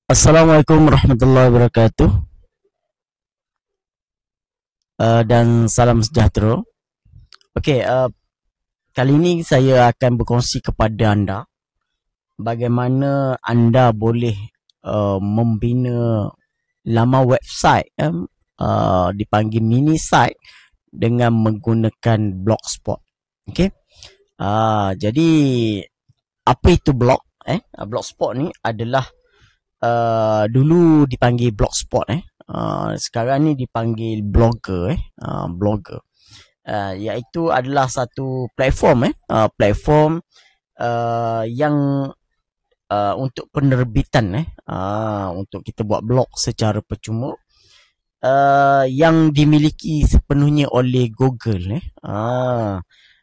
Assalamualaikum warahmatullahi wabarakatuh, dan salam sejahtera. Okey, kali ini saya akan berkongsi kepada anda bagaimana anda boleh membina laman website dipanggil mini site dengan menggunakan Blogspot. Okey, jadi apa itu blog? Blogspot ni adalah dulu dipanggil Blogspot. Sekarang ni dipanggil blogger. Blogger, iaitu adalah satu platform platform yang untuk penerbitan untuk kita buat blog secara percuma, yang dimiliki sepenuhnya oleh Google.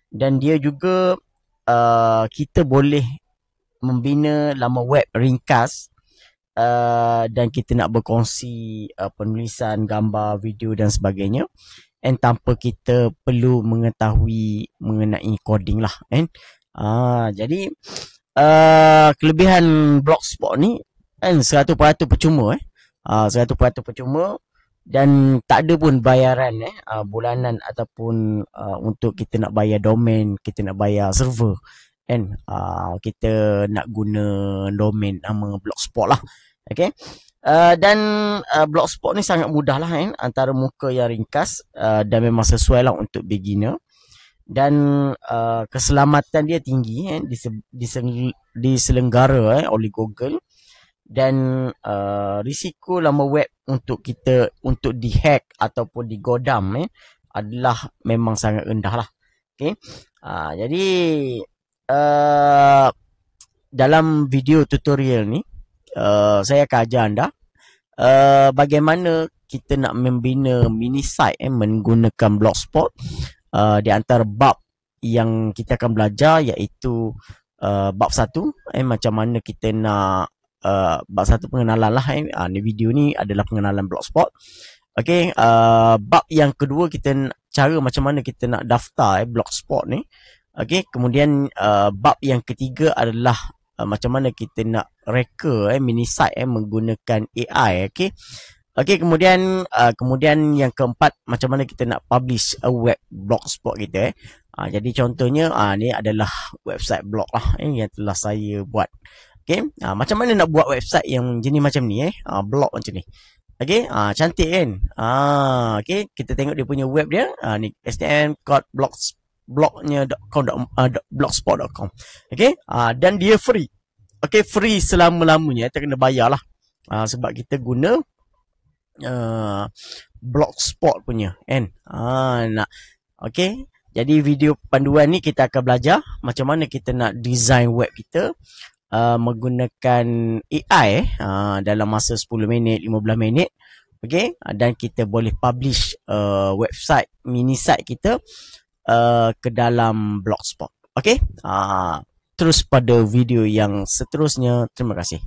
Dan dia juga kita boleh membina laman web ringkas, dan kita nak berkongsi penulisan, gambar, video dan sebagainya, tanpa kita perlu mengetahui mengenai coding lah. Jadi kelebihan Blogspot ni 100% percuma. 100% percuma, dan tak ada pun bayaran bulanan ataupun untuk kita nak bayar domain, kita nak bayar server. Kita nak guna domain nama Blogspot lah. Okay. Dan Blogspot ni sangat mudah lah, antara muka yang ringkas, dan memang sesuai lah untuk beginner. Dan keselamatan dia tinggi, diselenggara oleh Google. Dan risiko laman web untuk kita untuk dihack ataupun digodam adalah memang sangat rendah lah. Okay. Jadi dalam video tutorial ni, saya akan ajar anda bagaimana kita nak membina mini site menggunakan Blogspot. Di antara bab yang kita akan belajar iaitu bab 1, macam mana kita nak bab 1 pengenalan lah. Ni video ni adalah pengenalan Blogspot. Okey, bab yang kedua, kita cara macam mana kita nak daftar Blogspot ni. Okey, kemudian bab yang ketiga adalah macam mana kita nak reka mini site menggunakan AI. Okey, kemudian yang keempat, macam mana kita nak publish a web Blogspot kita. Jadi contohnya ni adalah website blog lah yang telah saya buat. Okey, macam mana nak buat website yang jenis macam ni, blog macam ni. Okey, cantik kan? Okey, kita tengok dia punya web dia. Ni STM code blogspot.com. Okey, dan dia free. Okey, free selama-lamanya. Kita kena bayar lah, sebab kita guna Blogspot punya nak. Okey, jadi video panduan ni kita akan belajar macam mana kita nak design web kita menggunakan AI dalam masa 10 minit, 15 minit. Okey, dan kita boleh publish website mini site kita ke dalam Blogspot. Okey, terus pada video yang seterusnya. Terima kasih.